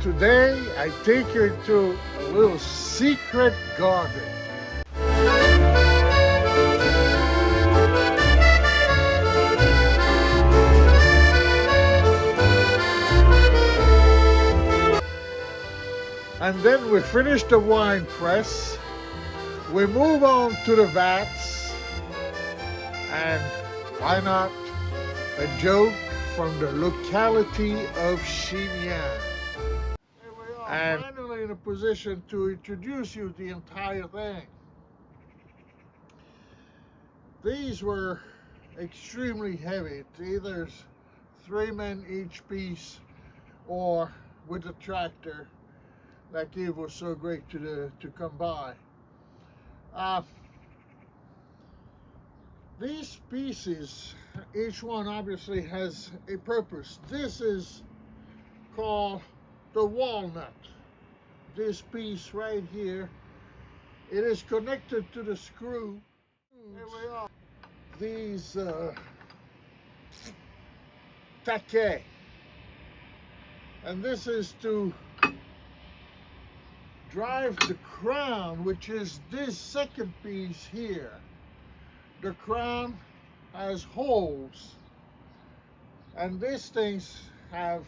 Today I take you to a little secret garden. And then we finish the wine press, we move on to the vats, and why not a joke from the locality of Vineyard. Here we are, and finally in a position to introduce you the entire thing. These were extremely heavy. It's either 3 men each piece or with a tractor that Eve was so great to come by. These pieces, each one obviously has a purpose. This is called the walnut. This piece right here, it is connected to the screw. Here we are. These taquet, and this is to drive the crown, which is this second piece here. The crown has holes, and these things have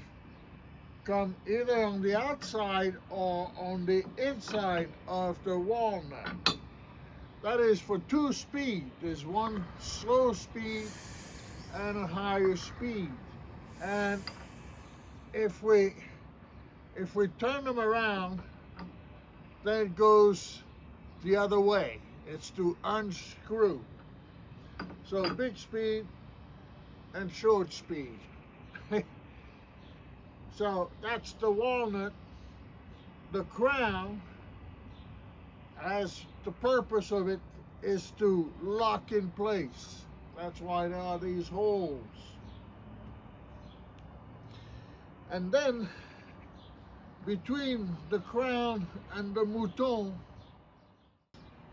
come either on the outside or on the inside of the walnut. That is for 2 speeds. There's one slow speed and a higher speed. And if we turn them around, then it goes the other way. It's to unscrew. So big speed and short speed. So that's the walnut. The crown, as the purpose of it is to lock in place. That's why there are these holes. And then between the crown and the mouton,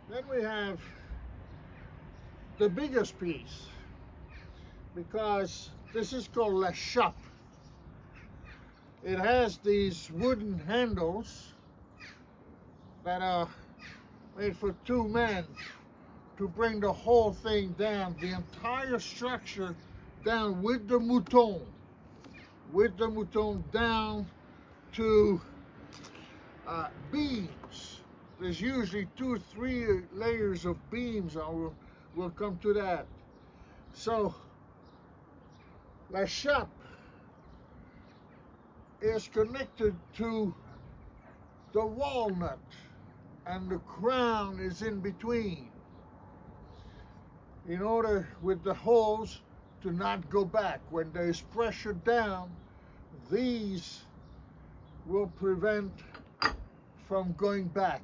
then we have the biggest piece, because this is called la chape. It has these wooden handles that are made for 2 men to bring the whole thing down, the entire structure down with the mouton down to beams. There's usually 2 or 3 layers of beams. We'll come to that. So la chape is connected to the walnut, and the crown is in between, in order with the holes to not go back. When there's pressure down, these will prevent from going back.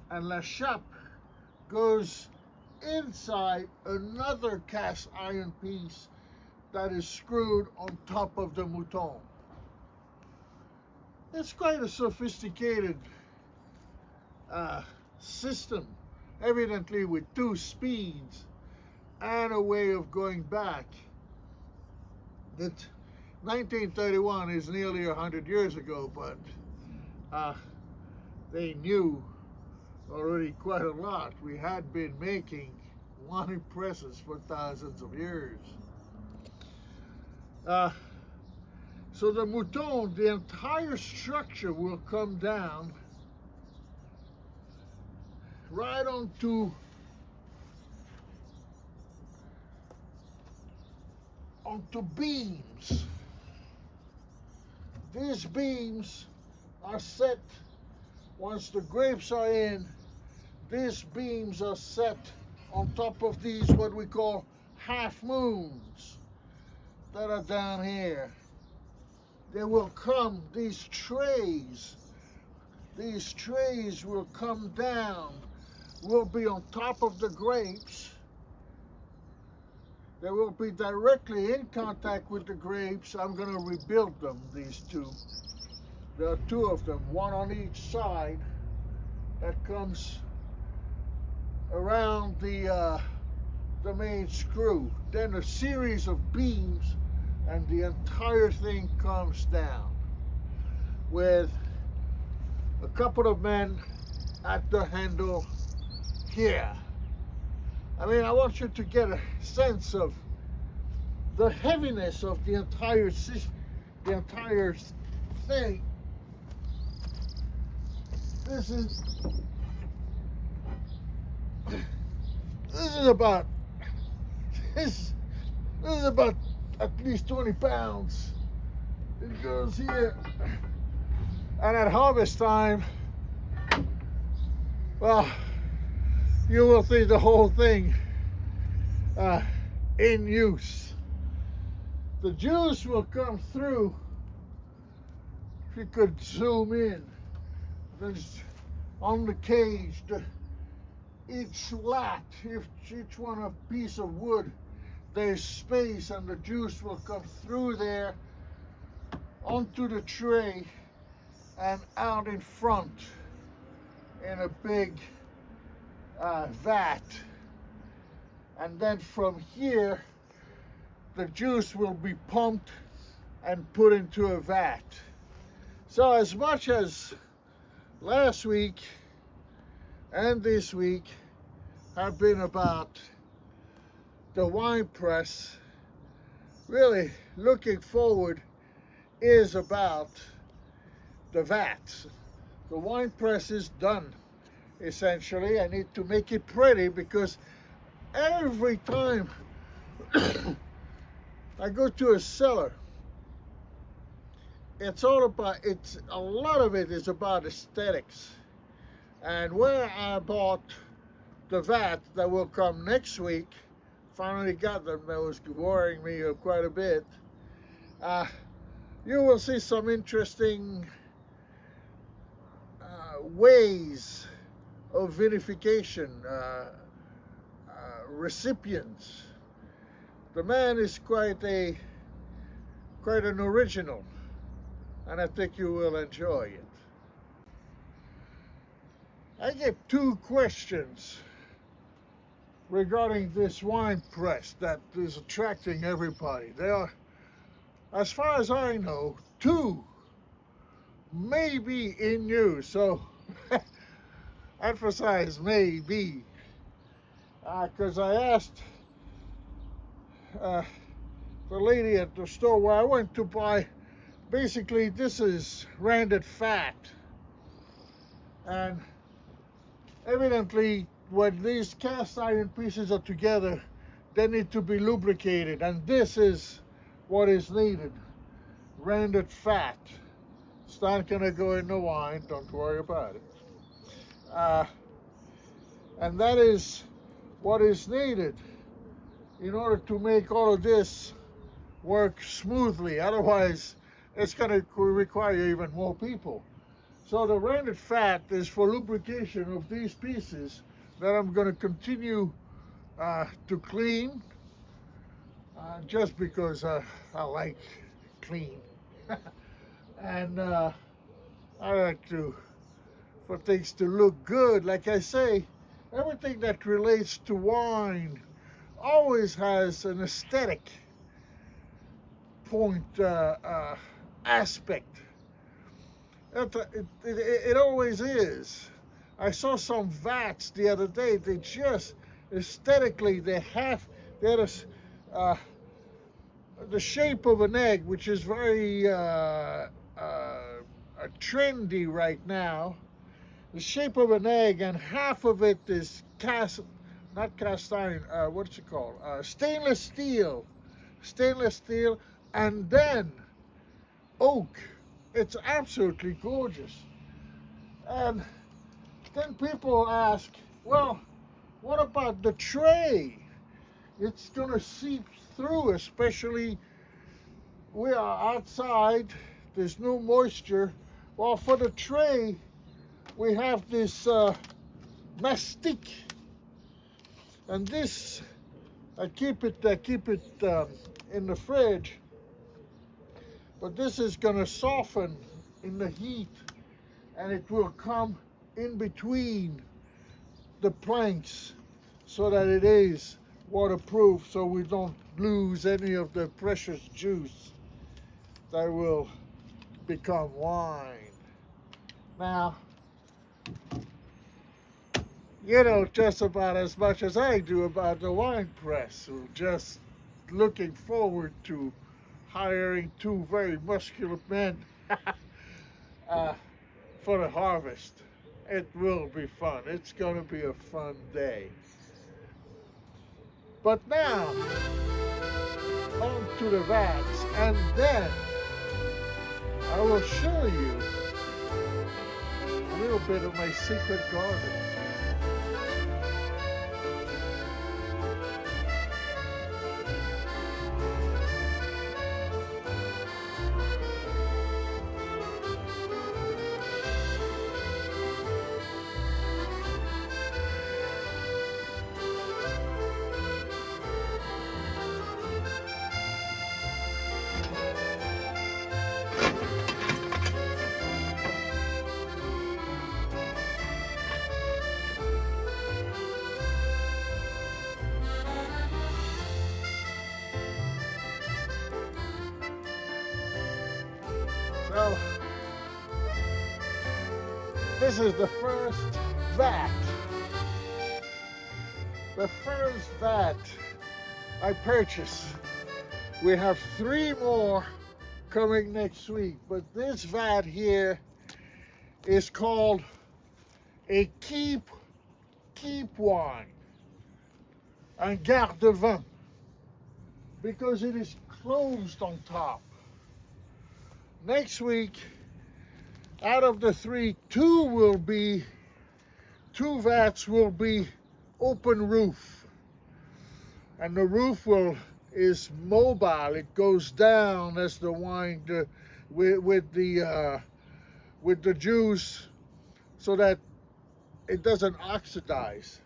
And la chape goes inside another cast iron piece that is screwed on top of the mouton. It's quite a sophisticated system, evidently with 2 speeds and a way of going back. That 1931 is nearly 100 years ago, but they knew already quite a lot. We had been making wine presses for thousands of years. So the mouton, the entire structure will come down right onto beams. These beams are set, once the grapes are in, these beams are set on top of these, what we call half moons, that are down here. There will come these trays will come down, will be on top of the grapes. They will be directly in contact with the grapes. I'm going to rebuild them, these 2. There are 2 of them, one on each side, that comes around the main screw. Then a series of beams, and the entire thing comes down. with a couple of men at the handle here. I mean, I want you to get a sense of the heaviness of the entire thing. This is about this is about at least 20 pounds. It goes here, and at harvest time, well, you will see the whole thing in use. The juice will come through. If you could zoom in, there's on the cage, each lat, each one a piece of wood, there's space, and the juice will come through there onto the tray and out in front in a big vat. And then from here, the juice will be pumped and put into a vat. So as much as last week and this week have been about the wine press, really looking forward is about the vats. The wine press is done, essentially. I need to make it pretty because every time I go to a cellar, a lot of it is about aesthetics. And where I bought the vat that will come next week, finally got them, that was worrying me quite a bit. You will see some interesting ways of vinification, recipients. The man is quite an original, and I think you will enjoy it. I get two questions regarding this wine press that is attracting everybody. There are, as far as I know, two maybe in use. So emphasize maybe, because I asked the lady at the store where I went to buy. Basically, this is rendered fat, and evidently when these cast iron pieces are together, they need to be lubricated, and this is what is needed: rendered fat. It's not gonna go in the wine, don't worry about it. And that is what is needed in order to make all of this work smoothly. Otherwise, it's going to require even more people. So the rendered fat is for lubrication of these pieces that I'm going to continue to clean, just because I like clean. And I like for things to look good. Like I say, everything that relates to wine always has an aesthetic point, aspect. It always is. I saw some vats the other day. They just aesthetically, they had the shape of an egg, which is very trendy right now. The shape of an egg, and half of it is not cast iron, what's it called? Stainless steel, and then oak. It's absolutely gorgeous. And then people ask, well, what about the tray? It's gonna seep through, especially we are outside, there's no moisture. Well, for the tray, we have this mastic, and this I keep it in the fridge. But this is going to soften in the heat, and it will come in between the planks so that it is waterproof, so we don't lose any of the precious juice that will become wine. Now, you know just about as much as I do about the wine press. So just looking forward to hiring two very muscular men uh, for the harvest. It will be fun. It's going to be a fun day. But now, on to the vats, and then I will show you a little bit of my secret garden. So, this is the first vat. The first vat I purchased. We have 3 more coming next week, but this vat here is called a keep wine and garde vin because it is closed on top. Next week, out of the 3, 2 vats will be open roof, and the roof is mobile. It goes down as the wine with the juice, so that it doesn't oxidize.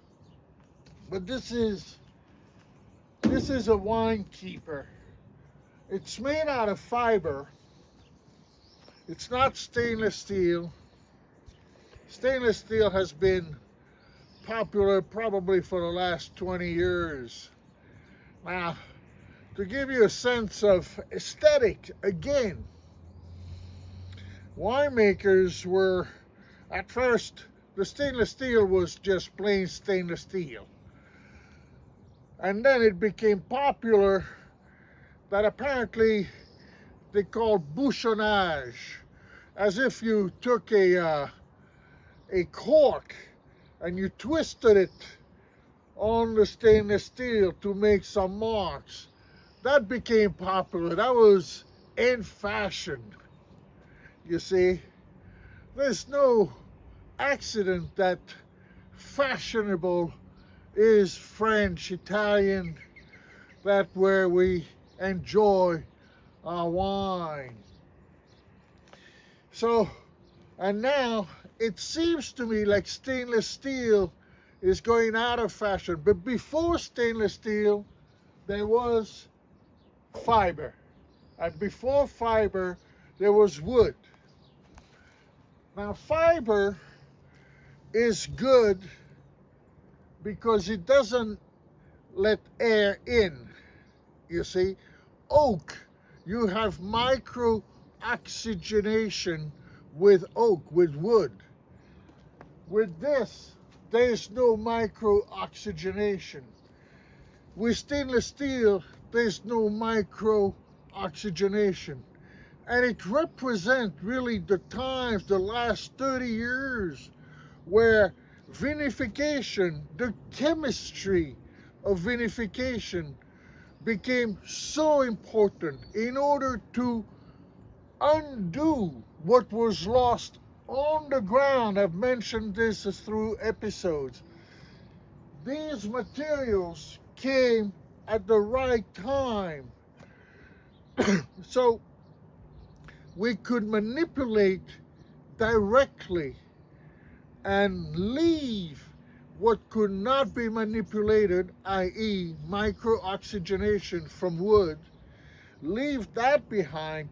But this is a wine keeper. It's made out of fiber. It's not stainless steel. Stainless steel has been popular probably for the last 20 years. Now, to give you a sense of aesthetic, again, winemakers were, at first, the stainless steel was just plain stainless steel. And then it became popular that apparently they called bouchonnage, as if you took a cork and you twisted it on the stainless steel to make some marks. That became popular. That was in fashion. You see, there's no accident that fashionable is French, Italian, that where we enjoy our wine. So, and now it seems to me like stainless steel is going out of fashion. But before stainless steel, there was fiber. And before fiber, there was wood. Now, fiber is good because it doesn't let air in. You see, oak, you have micro oxygenation with oak, with wood. With this, there's no micro oxygenation. With stainless steel, there's no micro oxygenation. And it represents really the times, the last 30 years, where vinification, the chemistry of vinification became so important in order to undo what was lost on the ground. I've mentioned this through episodes. These materials came at the right time. So we could manipulate directly and leave what could not be manipulated, i.e. micro-oxygenation from wood, leave that behind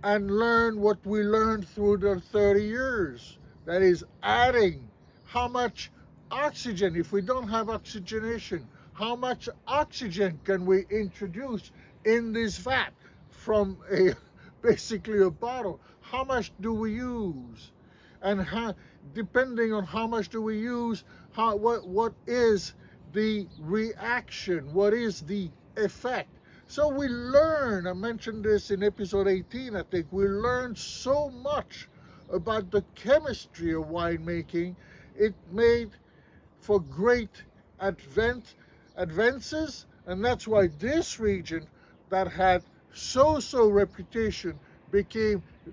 and learn what we learned through the 30 years. That is adding how much oxygen, if we don't have oxygenation, how much oxygen can we introduce in this vat from a basically a bottle. How much do we use? And how, depending on how much do we use, what is the reaction? What is the effect? So we learn, I mentioned this in episode 18, I think, we learned so much about the chemistry of winemaking. It made for great advances, and that's why this region that had so-so reputation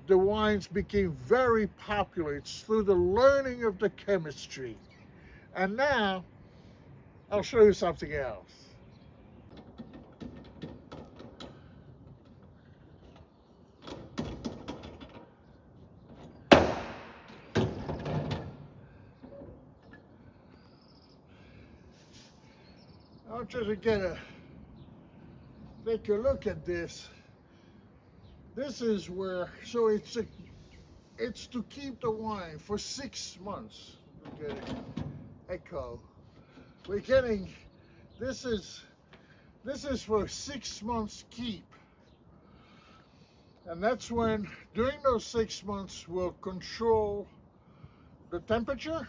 the wines became very popular. It's through the learning of the chemistry. And now I'll show you something else. I want you to take a look at this. This is where, so it's to keep the wine for 6 months. We're getting echo. We're getting, this is for 6 months keep. And that's when, during those 6 months, we'll control the temperature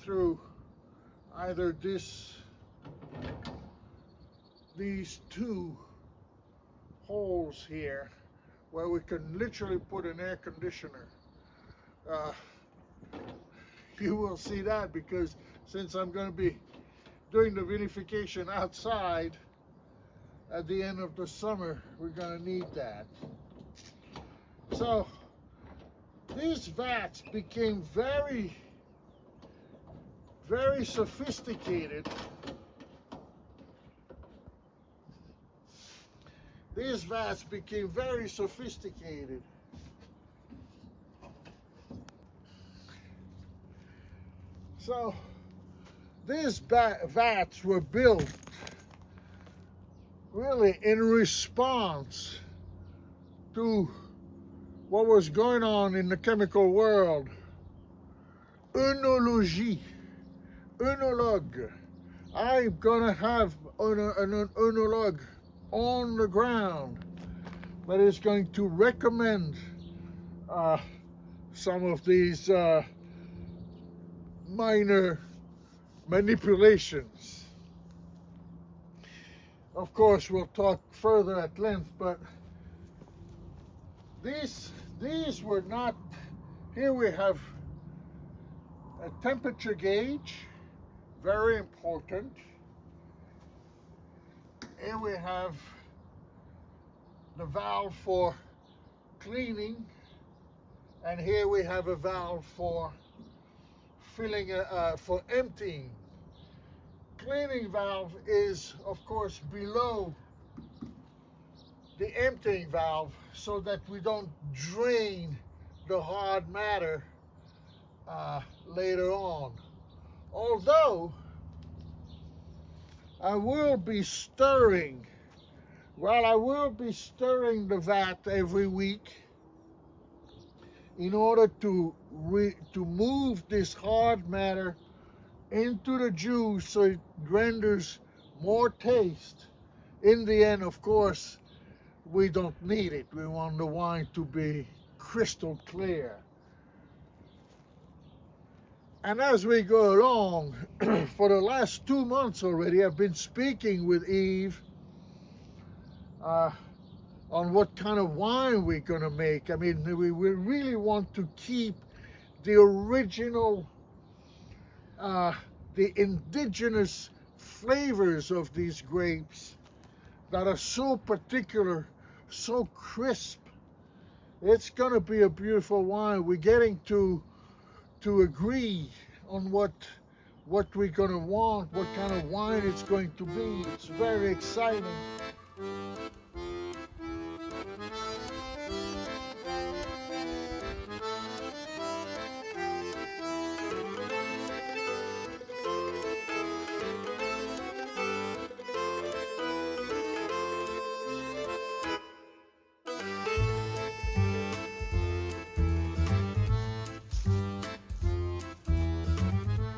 through either these two holes here, where we can literally put an air conditioner. You will see that, because since I'm going to be doing the vinification outside at the end of the summer, we're going to need that. So these vats became very, very sophisticated. These vats became very sophisticated. So these vats were built really in response to what was going on in the chemical world. Œnologie, œnologue. I'm gonna have an œnologue on the ground that is going to recommend some of these minor manipulations. Of course, we'll talk further at length, but these were not. Here we have a temperature gauge, very important. Here we have the valve for cleaning, and here we have a valve for filling, for emptying. Cleaning valve is, of course, below the emptying valve, so that we don't drain the hard matter later on. Although I will be stirring, I will be stirring the vat every week in order to move this hard matter into the juice, so it renders more taste. In the end, of course, we don't need it. We want the wine to be crystal clear. And as we go along, for the last 2 months already, I've been speaking with Eve on what kind of wine we're gonna make. I mean, we really want to keep the original, the indigenous flavors of these grapes that are so particular, so crisp. It's gonna be a beautiful wine. We're getting to agree on what we're gonna want, what kind of wine it's going to be. It's very exciting.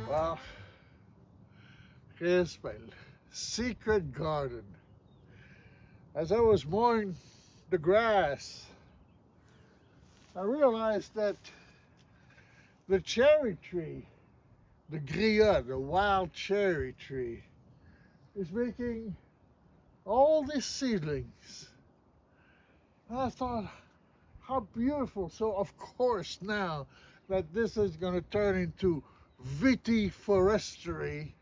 Well, here's my secret garden. As I was mowing the grass, I realized that the cherry tree, the grillade, the wild cherry tree, is making all these seedlings. And I thought, how beautiful. So of course now that this is going to turn into vitiforestry,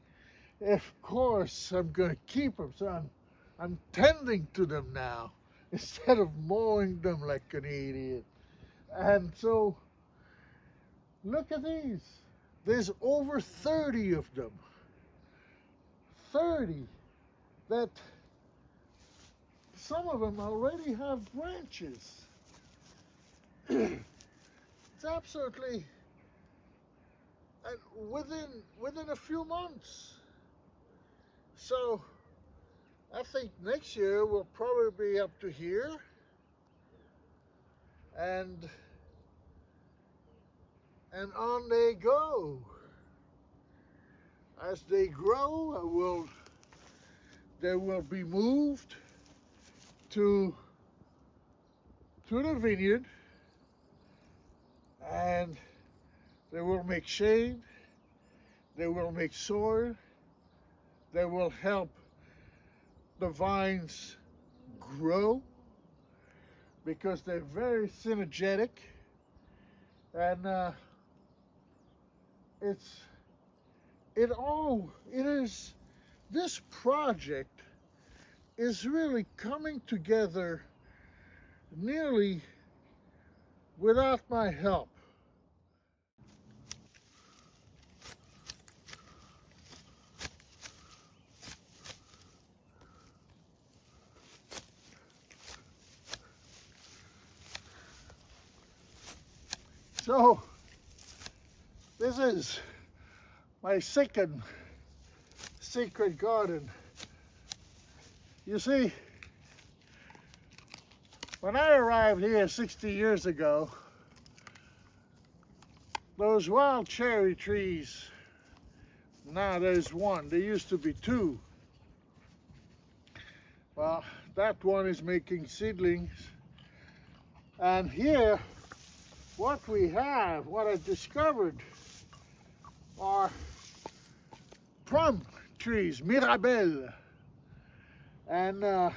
of course I'm going to keep them. So I'm tending to them now instead of mowing them like an idiot. And so look at these. There's over 30 of them. 30 that some of them already have branches. It's absolutely, and within a few months. So I think next year we'll probably be up to here, and on they go. As they grow, they will be moved to the vineyard, and they will make shade, they will make soil, they will help the vines grow because they're very synergetic, and this project is really coming together nearly without my help. So this is my second secret garden. You see, when I arrived here 60 years ago, those wild cherry trees, now there's one, there used to be two. Well, that one is making seedlings. And here, what I discovered are plum trees, Mirabelle. And I'm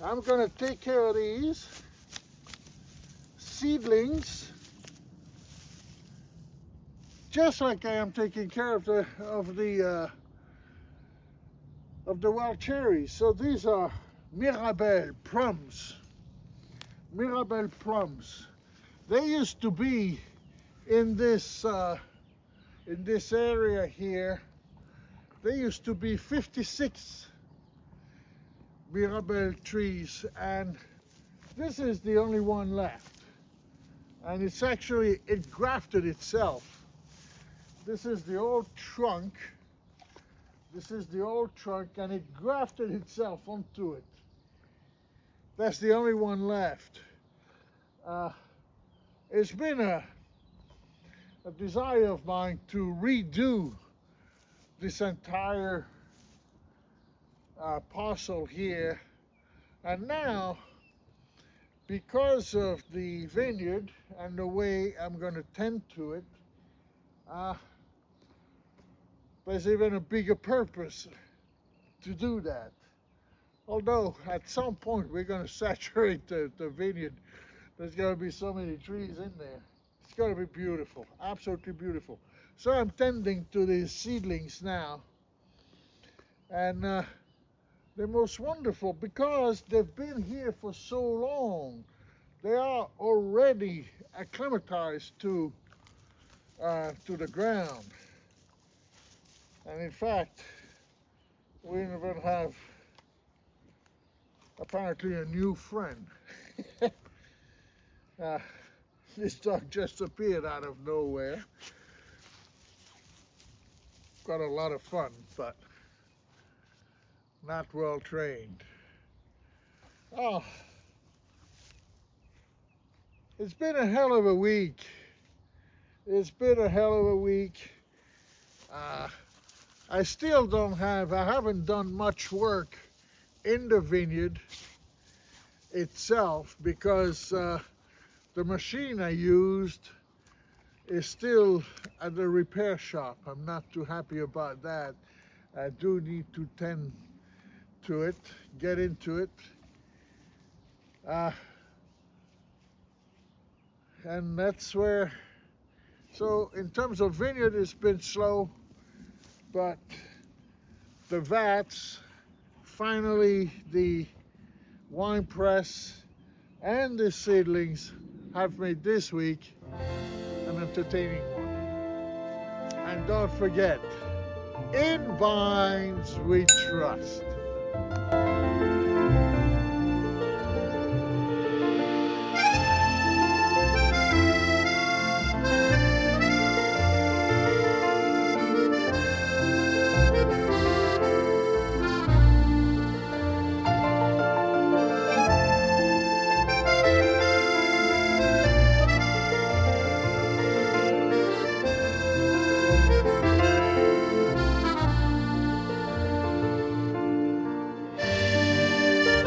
going to take care of these seedlings just like I am taking care of the wild cherries. So these are Mirabelle plums. Mirabelle plums. They used to be in this area here. There used to be 56 Mirabelle trees, and this is the only one left. And it grafted itself. This is the old trunk. This is the old trunk, and it grafted itself onto it. That's the only one left. It's been a desire of mine to redo this entire parcel here, and now because of the vineyard and the way I'm going to tend to it, there's even a bigger purpose to do that. Although at some point we're going to saturate the vineyard. There's going to be so many trees in there. It's going to be beautiful, absolutely beautiful. So I'm tending to these seedlings now, and they're most wonderful because they've been here for so long. They are already acclimatized to the ground. And in fact, we even have apparently a new friend. This dog just appeared out of nowhere. Got a lot of fun, but not well trained. Oh, it's been a hell of a week. It's been a hell of a week. I haven't done much work in the vineyard itself, because the machine I used is still at the repair shop. I'm not too happy about that. I do need to tend to it, get into it. And that's where, so in terms of vineyard, it's been slow, but the vats, finally the wine press and the seedlings have made this week an entertaining one. And don't forget, in vines we trust.